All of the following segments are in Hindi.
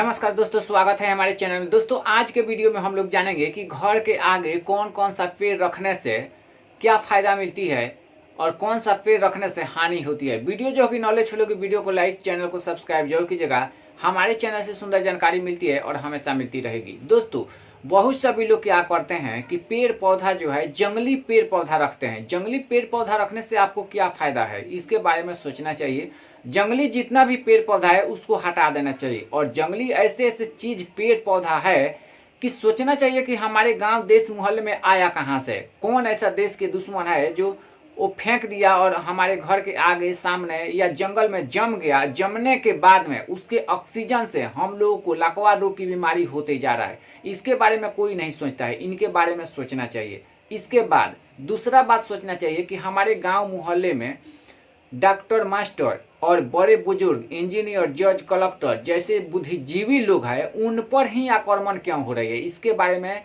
नमस्कार दोस्तों, स्वागत है हमारे चैनल में। दोस्तों आज के वीडियो में हम लोग जानेंगे कि घर के आगे कौन कौन सा पेड़ रखने से क्या फ़ायदा मिलती है और कौन सा पेड़ रखने से हानि होती है। वीडियो जो होगी नॉलेजफुल होगी, वीडियो को लाइक, चैनल को सब्सक्राइब जरूर कीजिएगा। हमारे चैनल से सुंदर जानकारी मिलती है और हमेशा मिलती रहेगी। दोस्तों बहुत सभी लोग क्या करते हैं कि पेड़ पौधा जो है जंगली पेड़ पौधा रखते हैं। जंगली पेड़ पौधा रखने से आपको क्या फ़ायदा है, इसके बारे में सोचना चाहिए। जंगली जितना भी पेड़ पौधा है उसको हटा देना चाहिए। और जंगली ऐसे ऐसे चीज पेड़ पौधा है कि सोचना चाहिए कि हमारे गांव देश मोहल्ले में आया कहाँ से, कौन ऐसा देश के दुश्मन है जो वो फेंक दिया और हमारे घर के आगे सामने या जंगल में जम गया। जमने के बाद में उसके ऑक्सीजन से हम लोगों को लकवा रोग की बीमारी होते जा रहा है। इसके बारे में कोई नहीं सोचता है, इनके बारे में सोचना चाहिए। इसके बाद दूसरा बात सोचना चाहिए कि हमारे गांव मोहल्ले में डॉक्टर, मास्टर और बड़े बुजुर्ग, इंजीनियर, जज, कलेक्टर जैसे बुद्धिजीवी लोग हैं, उन पर ही आक्रमण क्यों हो रही है, इसके बारे में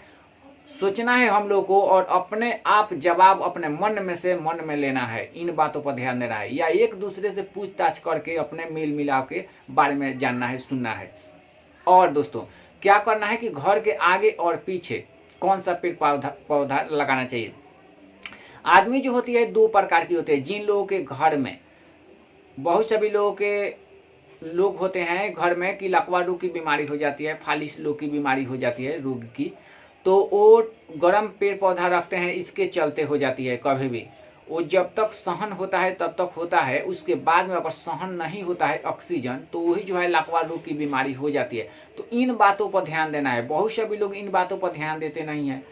सोचना है हम लोग को। और अपने आप जवाब अपने मन में लेना है, इन बातों पर ध्यान देना है, या एक दूसरे से पूछताछ करके अपने मेल मिलाप के बारे में जानना है, सुनना है। और दोस्तों क्या करना है कि घर के आगे और पीछे कौन सा पेड़ पौधा लगाना चाहिए। आदमी जो होती है दो प्रकार की होती है। जिन लोगों के घर में बहुत सभी लोगों के लोग होते हैं घर में कि लकवा रोग की बीमारी हो जाती है, फालिस रोग की बीमारी हो जाती है रोग की, तो वो गर्म पेड़ पौधा रखते हैं, इसके चलते हो जाती है। कभी भी वो जब तक सहन होता है तब तक होता है, उसके बाद में अगर सहन नहीं होता है ऑक्सीजन, तो वही जो है लकवा रोग की बीमारी हो जाती है। तो इन बातों पर ध्यान देना है। बहुत सभी लोग इन बातों पर ध्यान देते नहीं हैं।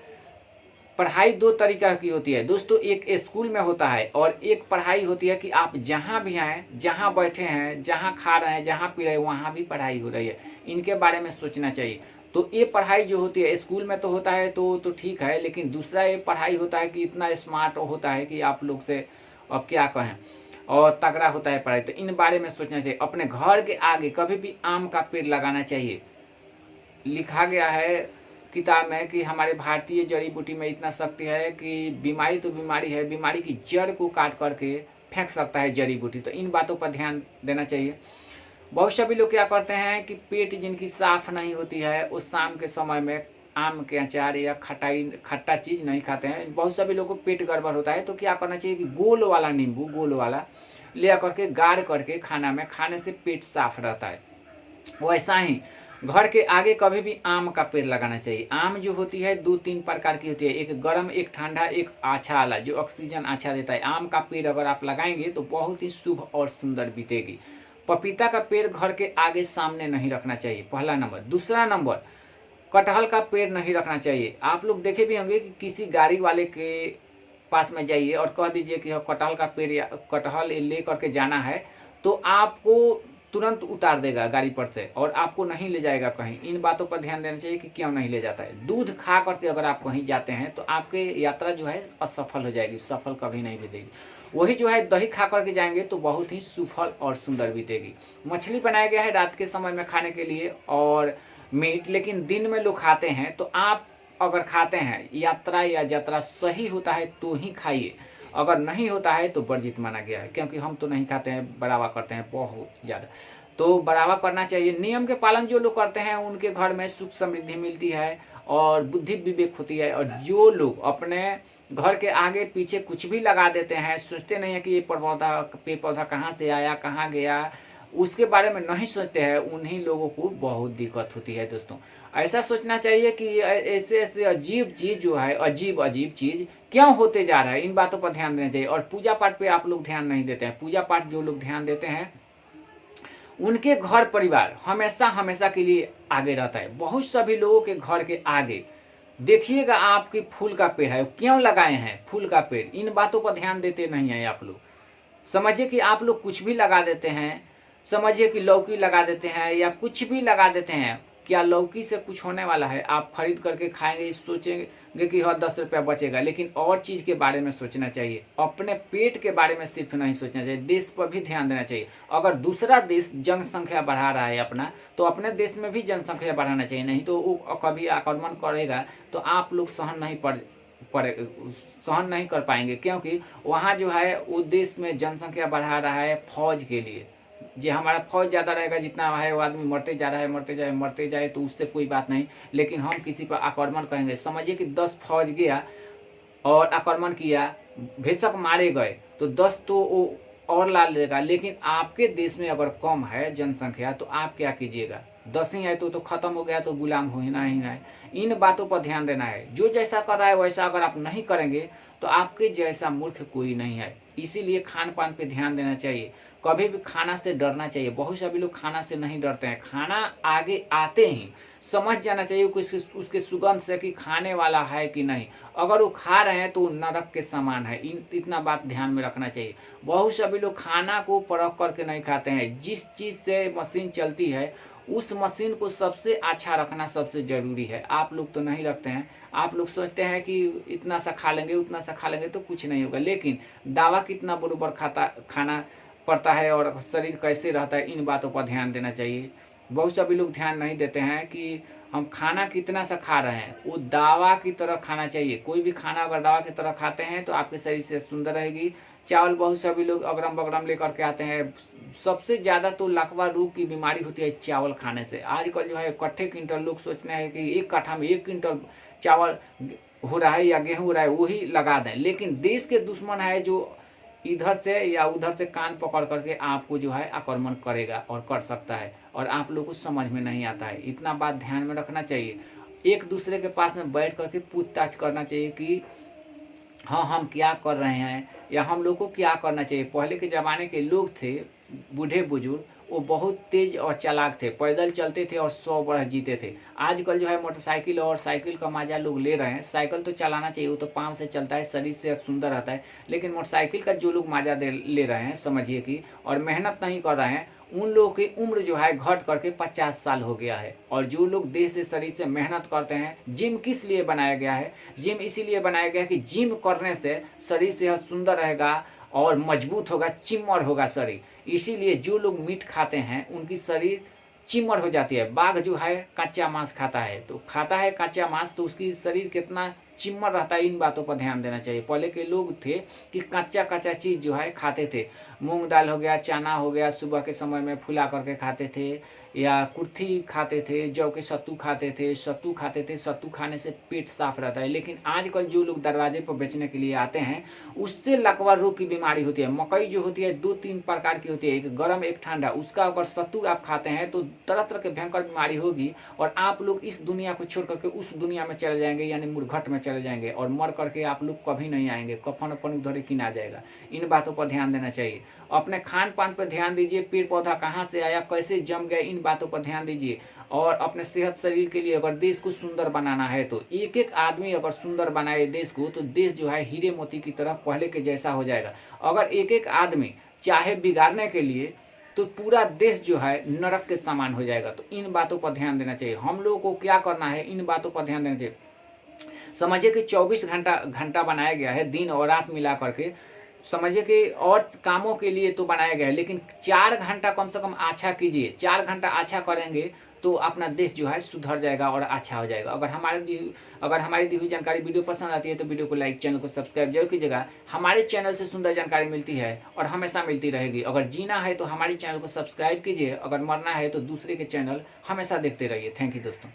पढ़ाई दो तरीका की होती है दोस्तों, एक स्कूल में होता है और एक पढ़ाई होती है कि आप जहाँ भी हैं, जहाँ बैठे हैं, जहाँ खा रहे हैं, जहाँ पी रहे हैं, वहाँ भी पढ़ाई हो रही है। इनके बारे में सोचना चाहिए। तो ये पढ़ाई जो होती है स्कूल में तो होता है तो ठीक है, लेकिन दूसरा ये पढ़ाई होता है कि इतना स्मार्ट होता है कि आप लोग से अब क्या कहें, और तगड़ा होता है पढ़ाई। तो इन बारे में सोचना चाहिए। अपने घर के आगे कभी भी आम का पेड़ लगाना चाहिए। लिखा गया है किताब में कि हमारे भारतीय जड़ी बूटी में इतना शक्ति है कि बीमारी तो बीमारी है, बीमारी की जड़ को काट करके फेंक सकता है जड़ी बूटी। तो इन बातों पर ध्यान देना चाहिए। बहुत सभी लोग क्या करते हैं कि पेट जिनकी साफ नहीं होती है वो शाम के समय में आम के अचार या खट्टा चीज़ नहीं खाते हैं। बहुत सभी लोगों को पेट गड़बड़ होता है, तो क्या करना चाहिए कि गोल वाला नींबू, गोल वाला ले करके गाड़ करके खाना में खाने से पेट साफ रहता है। वैसा ही घर के आगे कभी भी आम का पेड़ लगाना चाहिए। आम जो होती है दो तीन प्रकार की होती है, एक गर्म, एक ठंडा, एक अच्छा वाला जो ऑक्सीजन अच्छा देता है। आम का पेड़ अगर आप लगाएंगे तो बहुत ही शुभ और सुंदर बीतेगी। पपीता का पेड़ घर के आगे सामने नहीं रखना चाहिए, पहला नंबर। दूसरा नंबर, कटहल का पेड़ नहीं रखना चाहिए। आप लोग देखे भी होंगे कि किसी गाड़ी वाले के पास में जाइए और कह दीजिए कि कटहल का पेड़ या कटहल ले करके जाना है, तो आपको तुरंत उतार देगा गाड़ी पर से और आपको नहीं ले जाएगा कहीं। इन बातों पर ध्यान देना चाहिए कि क्यों नहीं ले जाता है। दूध खा करके अगर आप कहीं जाते हैं तो आपके यात्रा जो है असफल हो जाएगी, सफल कभी नहीं बीतेगी। वही जो है दही खा करके जाएंगे तो बहुत ही सुफल और सुंदर बीतेगी। मछली बनाया गया है रात के समय में खाने के लिए और मीट, लेकिन दिन में लोग खाते हैं। तो आप अगर खाते हैं, यात्रा या यात्रा सही होता है तो ही खाइए, अगर नहीं होता है तो वर्जित माना गया है। क्योंकि हम तो नहीं खाते हैं, बढ़ावा करते हैं बहुत ज़्यादा, तो बढ़ावा करना चाहिए। नियम के पालन जो लोग करते हैं उनके घर में सुख समृद्धि मिलती है और बुद्धि विवेक होती है। और जो लोग अपने घर के आगे पीछे कुछ भी लगा देते हैं, सोचते नहीं है कि ये पेड़ पौधा कहाँ से आया, कहाँ गया, उसके बारे में नहीं सोचते हैं, उन्हीं लोगों को बहुत दिक्कत होती है। दोस्तों ऐसा सोचना चाहिए कि ऐसे ऐसे अजीब चीज़ जो है, अजीब चीज़ क्यों होते जा रहा है, इन बातों पर ध्यान देना चाहिए। और पूजा पाठ पे आप लोग ध्यान नहीं देते हैं। पूजा पाठ जो लोग ध्यान देते हैं उनके घर परिवार हमेशा हमेशा के लिए आगे रहता है। बहुत सभी लोगों के घर के आगे देखिएगा आपकी फूल का पेड़ है, क्यों लगाए हैं फूल का पेड़, इन बातों पर ध्यान देते नहीं हैं आप लोग। समझिए कि आप लोग कुछ भी लगा देते हैं, समझिए कि लौकी लगा देते हैं या कुछ भी लगा देते हैं, क्या लौकी से कुछ होने वाला है? आप खरीद करके खाएंगे, सोचेंगे कि हाँ 10 रुपया बचेगा, लेकिन और चीज़ के बारे में सोचना चाहिए। अपने पेट के बारे में सिर्फ नहीं सोचना चाहिए, देश पर भी ध्यान देना चाहिए। अगर दूसरा देश जनसंख्या बढ़ा रहा है अपना, तो अपने देश में भी जनसंख्या बढ़ाना चाहिए। नहीं तो वो कभी आक्रमण करेगा तो आप लोग सहन नहीं कर पाएंगे। क्योंकि वहाँ जो है वो देश में जनसंख्या बढ़ा रहा है फौज के लिए, जो हमारा फौज ज़्यादा रहेगा, जितना है वो आदमी मरते जा रहा है, मरते जाए तो उससे कोई बात नहीं, लेकिन हम किसी पर आक्रमण करेंगे, समझिए कि 10 फौज गया और आक्रमण किया, बेशक मारे गए तो 10 तो वो और ला लेगा, लेकिन आपके देश में अगर कम है जनसंख्या तो आप क्या कीजिएगा? 10 ही है तो खत्म हो गया, तो गुलाम होना ही है। इन बातों पर ध्यान देना है। जो जैसा कर रहा है वैसा अगर आप नहीं करेंगे तो आपके जैसा मूर्ख कोई नहीं है। इसीलिए खान पान पे ध्यान देना चाहिए। कभी भी खाना से डरना चाहिए। बहुत सभी लोग खाना से नहीं डरते हैं, खाना आगे आते ही समझ जाना चाहिए उसके सुगंध से कि खाने वाला है कि नहीं। अगर वो खा रहे हैं तो नरक के समान है। इतना बात ध्यान में रखना चाहिए। बहुत सभी लोग खाना को परख करके नहीं खाते हैं। जिस चीज़ से मशीन चलती है उस मशीन को सबसे अच्छा रखना सबसे ज़रूरी है। आप लोग तो नहीं रखते हैं। आप लोग सोचते हैं कि इतना सा खा लेंगे, उतना सा खा लेंगे तो कुछ नहीं होगा, लेकिन दावा कितना बराबर खाना पड़ता है और शरीर कैसे रहता है, इन बातों पर ध्यान देना चाहिए। बहुत सभी लोग ध्यान नहीं देते हैं कि हम खाना कितना सा खा रहे हैं। वो दावा की तरह खाना चाहिए। कोई भी खाना अगर दावा की तरह खाते हैं तो आपके शरीर से सुंदर रहेगी। चावल बहुत सभी लोग अगरम बगरम लेकर के आते हैं। सबसे ज़्यादा तो लकवा रोग की बीमारी होती है चावल खाने से। आजकल जो है कट्ठे क्विंटल लोग सोचते हैं कि एक कट्ठा में 1 क्विंटल चावल हो रहा है या गेहूँ हो रहा है, वही लगा दें। लेकिन देश के दुश्मन है जो इधर से या उधर से कान पकड़ करके आपको जो है आक्रमण करेगा और कर सकता है, और आप लोग को समझ में नहीं आता है। इतना बात ध्यान में रखना चाहिए। एक दूसरे के पास में बैठ करके पूछताछ करना चाहिए कि हाँ हम क्या कर रहे हैं या हम लोग को क्या करना चाहिए। पहले के ज़माने के लोग थे, बूढ़े बुजुर्ग, वो बहुत तेज और चालाक थे, पैदल चलते थे और 100 वर्ष जीते थे। आजकल जो है मोटरसाइकिल और साइकिल का मजा लोग ले रहे हैं। साइकिल तो चलाना चाहिए, वो तो पाँव से चलता है, शरीर से सुंदर रहता है, लेकिन मोटरसाइकिल का जो लोग मजा ले रहे हैं समझिए कि, और मेहनत नहीं कर रहे हैं, उन लोगों की उम्र जो है घट करके 50 साल हो गया है। और जो लोग देह से शरीर से मेहनत करते हैं, जिम किस लिए बनाया गया है? जिम इसीलिए बनाया गया है कि जिम करने से शरीर सेहत सुंदर रहेगा और मजबूत होगा, चिम्मड़ होगा शरीर। इसीलिए जो लोग मीट खाते हैं उनकी शरीर चिम्मड़ हो जाती है। बाघ जो है कच्चा मांस खाता है, तो खाता है कच्चा मांस, तो उसकी शरीर कितना चिम्मड़ रहता है। इन बातों पर ध्यान देना चाहिए। पहले के लोग थे कि कच्चा चीज़ जो है खाते थे। मूंग दाल हो गया, चना हो गया, सुबह के समय में फुला करके खाते थे, या कुर्थी खाते थे, जौ के सत्तू खाते थे, सत्तू खाने से पेट साफ रहता है। लेकिन आजकल जो लोग दरवाजे पर बेचने के लिए आते हैं, उससे लकवा रोग की बीमारी होती है। मकई जो होती है 2-3 प्रकार की होती है, एक गर्म एक ठंडा। उसका अगर सत्तू आप खाते हैं तो तरह तरह के भयंकर बीमारी होगी, और आप लोग इस दुनिया को छोड़ करके उस दुनिया में चले जाएंगे, यानी मुर्घट में चले जाएंगे, और मर करके आप लोग कभी नहीं आएंगे। कफन अपन उधर ही किना जाएगा। इन बातों पर ध्यान देना चाहिए। अपने खान पान पर ध्यान दीजिए। पेड़ पौधा कहाँ से आया, कैसे जम गया, इन बातों पर ध्यान दीजिए। और अपने सेहत शरीर के लिए अगर देश को सुंदर बनाना है तो एक एक आदमी अगर सुंदर बनाए देश को, तो देश जो है हीरे मोती की तरह पहले के जैसा हो जाएगा। अगर एक एक आदमी चाहे बिगाड़ने के लिए, तो पूरा देश जो है नरक के समान हो जाएगा। तो इन बातों पर ध्यान देना चाहिए। हम लोगों को क्या करना है, इन बातों पर ध्यान देना चाहिए। समझिए कि 24 घंटा बनाया गया है, दिन और रात मिला करके। समझिए कि और कामों के लिए तो बनाया गया है, लेकिन 4 घंटा कम से कम अच्छा कीजिए। 4 घंटा अच्छा करेंगे तो अपना देश जो है सुधर जाएगा और अच्छा हो जाएगा। अगर हमारी दी हुई जानकारी वीडियो पसंद आती है तो वीडियो को लाइक, चैनल को सब्सक्राइब जरूर कीजिएगा। हमारे चैनल से सुंदर जानकारी मिलती है और हमेशा मिलती रहेगी। अगर जीना है तो हमारे चैनल को सब्सक्राइब कीजिए, अगर मरना है तो दूसरे के चैनल हमेशा देखते रहिए। थैंक यू दोस्तों।